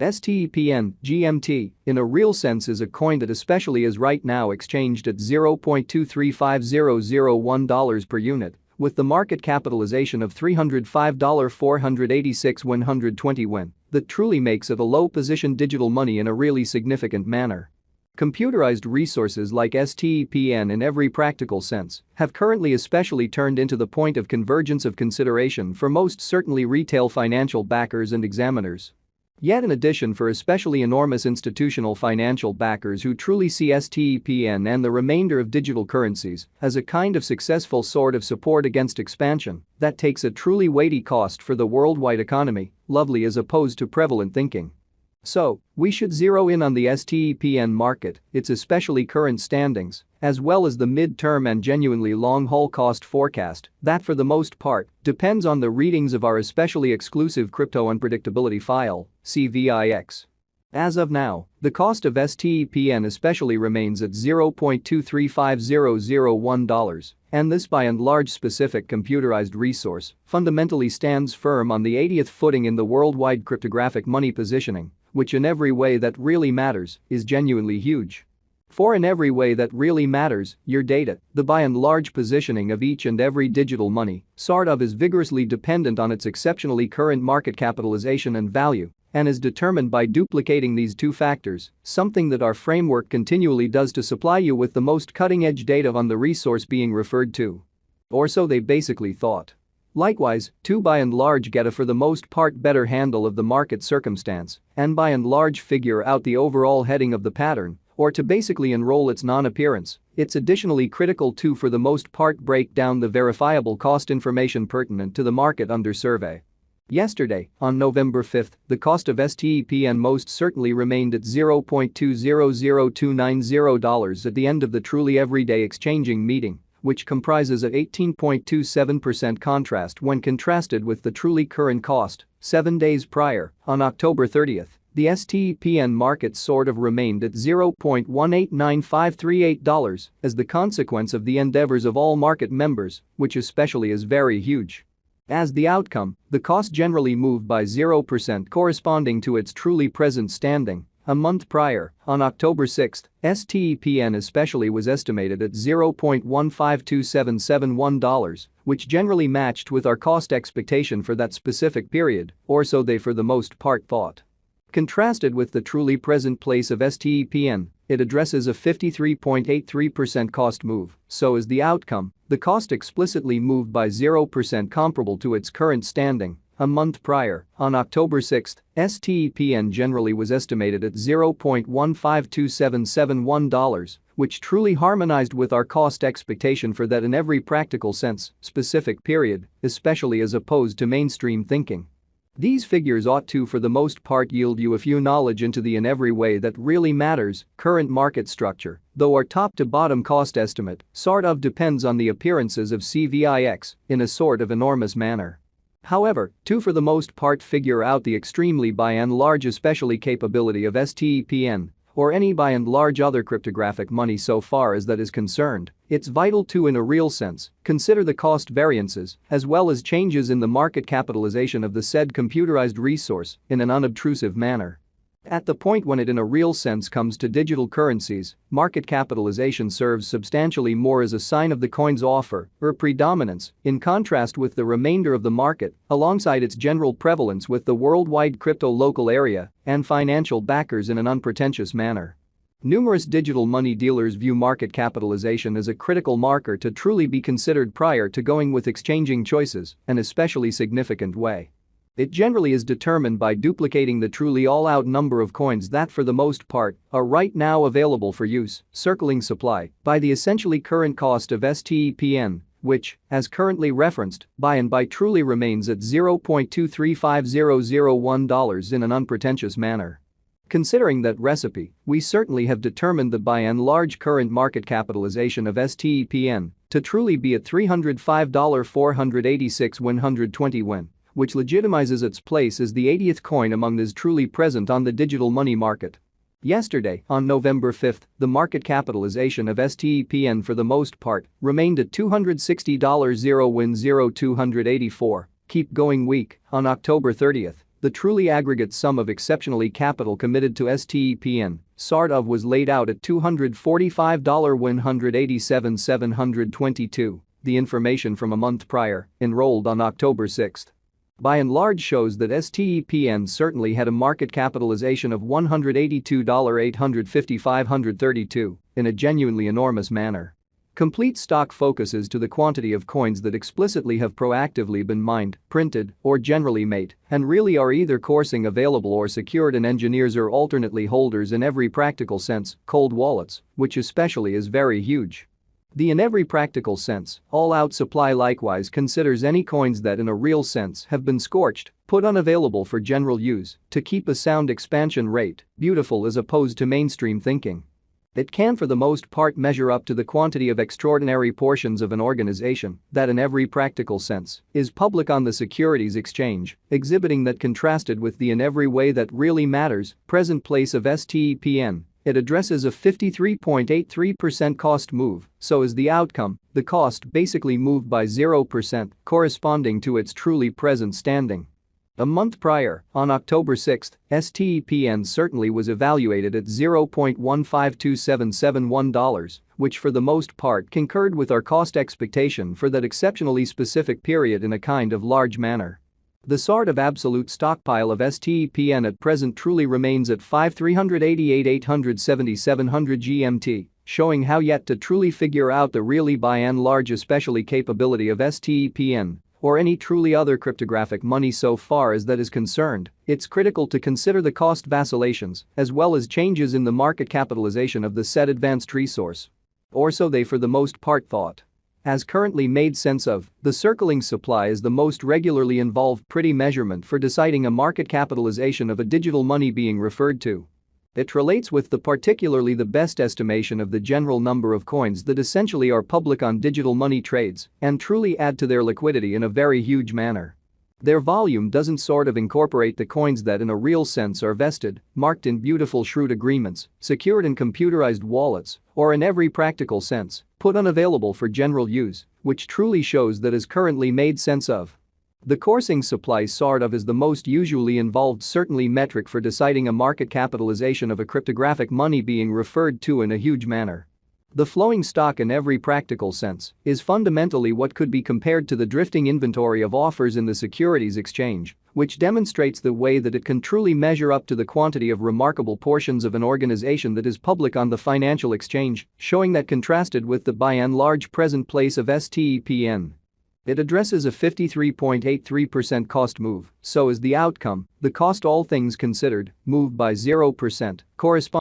STEPN, GMT, in a real sense is a coin that especially is right now exchanged at $0.235001 per unit, with the market capitalization of $305,486,120 that truly makes it a low-position digital money in a really significant manner. Computerized resources like STEPN in every practical sense have currently especially turned into the point of convergence of consideration for most certainly retail financial backers and examiners. Yet in addition for especially enormous institutional financial backers who truly see STEPN and the remainder of digital currencies as a kind of successful sword of support against expansion that takes a truly weighty cost for the worldwide economy, lovely as opposed to prevalent thinking. So, we should zero in on the STEPN market, its especially current standings, as well as the mid-term and genuinely long-haul cost forecast that for the most part depends on the readings of our especially exclusive crypto unpredictability file, CVIX. As of now, the cost of STEPN especially remains at $0.235001, and this by and large specific computerized resource fundamentally stands firm on the 80th footing in the worldwide cryptographic money positioning, which in every way that really matters is genuinely huge. For in every way that really matters, your data, the by and large positioning of each and every digital money, sort of is vigorously dependent on its exceptionally current market capitalization and value, and is determined by duplicating these two factors, something that our framework continually does to supply you with the most cutting-edge data on the resource being referred to. Or so they basically thought. Likewise, to by and large get a for the most part better handle of the market circumstance and by and large figure out the overall heading of the pattern, or to basically enroll its non-appearance, it's additionally critical to for the most part break down the verifiable cost information pertinent to the market under survey. Yesterday, on November 5, the cost of STEPN most certainly remained at $0.200290 at the end of the truly everyday exchanging meeting, which comprises an 18.27% contrast when contrasted with the truly current cost 7 days prior, on October 30. The STEPN market sort of remained at $0.189538 as the consequence of the endeavors of all market members, which especially is very huge. As the outcome, the cost generally moved by 0% corresponding to its truly present standing. A month prior, on October 6, STEPN especially was estimated at $0.152771, which generally matched with our cost expectation for that specific period, or so they for the most part thought. Contrasted with the truly present place of STEPN, it addresses a 53.83% cost move, so as the outcome, the cost explicitly moved by 0% comparable to its current standing. A month prior, on October 6, STEPN generally was estimated at $0.152771, which truly harmonized with our cost expectation for that in every practical sense, specific period, especially as opposed to mainstream thinking. These figures ought to for the most part yield you a few knowledge into the in every way that really matters current market structure, though our top to bottom cost estimate sort of depends on the appearances of CVIX in a sort of enormous manner. However, to for the most part figure out the extremely by and large especially capability of STEPN, or any by and large other cryptographic money so far as that is concerned, it's vital to in a real sense consider the cost variances as well as changes in the market capitalization of the said computerized resource in an unobtrusive manner. At the point when it in a real sense comes to digital currencies, market capitalization serves substantially more as a sign of the coin's offer or predominance in contrast with the remainder of the market alongside its general prevalence with the worldwide crypto local area and financial backers in an unpretentious manner. Numerous digital money dealers view market capitalization as a critical marker to truly be considered prior to going with exchanging choices, an especially significant way. It generally is determined by duplicating the truly all-out number of coins that for the most part are right now available for use, circling supply, by the essentially current cost of STEPN, which, as currently referenced, by truly remains at $0.235001 in an unpretentious manner. Considering that recipe, we certainly have determined the by and large current market capitalization of STEPN to truly be at $305,486,120, which legitimizes its place as the 80th coin among those truly present on the digital money market. Yesterday, on November 5, the market capitalization of STEPN for the most part remained at $260.0284. Keep going week. On October 30, The truly aggregate sum of exceptionally capital committed to STEPN, sort of, was laid out at $245,187,722, the information from a month prior, enrolled on October 6. By and large shows that STEPN certainly had a market capitalization of $182,850,532 in a genuinely enormous manner. Complete stock focuses to the quantity of coins that explicitly have proactively been mined, printed, or generally made, and really are either coursing available or secured in engineers or alternately holders in every practical sense, cold wallets, which especially is very huge. The in every practical sense, all-out supply likewise considers any coins that in a real sense have been scorched, put unavailable for general use, to keep a sound expansion rate, beautiful as opposed to mainstream thinking. It can for the most part measure up to the quantity of extraordinary portions of an organization that in every practical sense is public on the securities exchange, exhibiting that contrasted with the in every way that really matters present place of STEPN. It addresses a 53.83% cost move, so as the outcome, the cost basically moved by 0%, corresponding to its truly present standing. A month prior, on October 6, STEPN certainly was evaluated at $0.152771, which for the most part concurred with our cost expectation for that exceptionally specific period in a kind of large manner. The sort of absolute stockpile of STEPN at present truly remains at 5,388,877 GMT, showing how yet to truly figure out the really by and large especially capability of STEPN, or any truly other cryptographic money so far as that is concerned. It's critical to consider the cost vacillations as well as changes in the market capitalization of the said advanced resource. Or so they for the most part thought. As currently made sense of, the circling supply is the most regularly involved pretty measurement for deciding a market capitalization of a digital money being referred to. It relates with the particularly the best estimation of the general number of coins that essentially are public on digital money trades and truly add to their liquidity in a very huge manner. Their volume doesn't sort of incorporate the coins that in a real sense are vested, marked in beautiful shrewd agreements, secured in computerized wallets, or in every practical sense, put unavailable for general use, which truly shows that is currently made sense of. The coursing supply sort of is the most usually involved certainly metric for deciding a market capitalization of a cryptographic money being referred to in a huge manner. The flowing stock in every practical sense is fundamentally what could be compared to the drifting inventory of offers in the securities exchange, which demonstrates the way that it can truly measure up to the quantity of remarkable portions of an organization that is public on the financial exchange, showing that contrasted with the by and large present place of STEPN. It addresses a 53.83% cost move, so as the outcome, the cost all things considered, moved by 0%, corresponding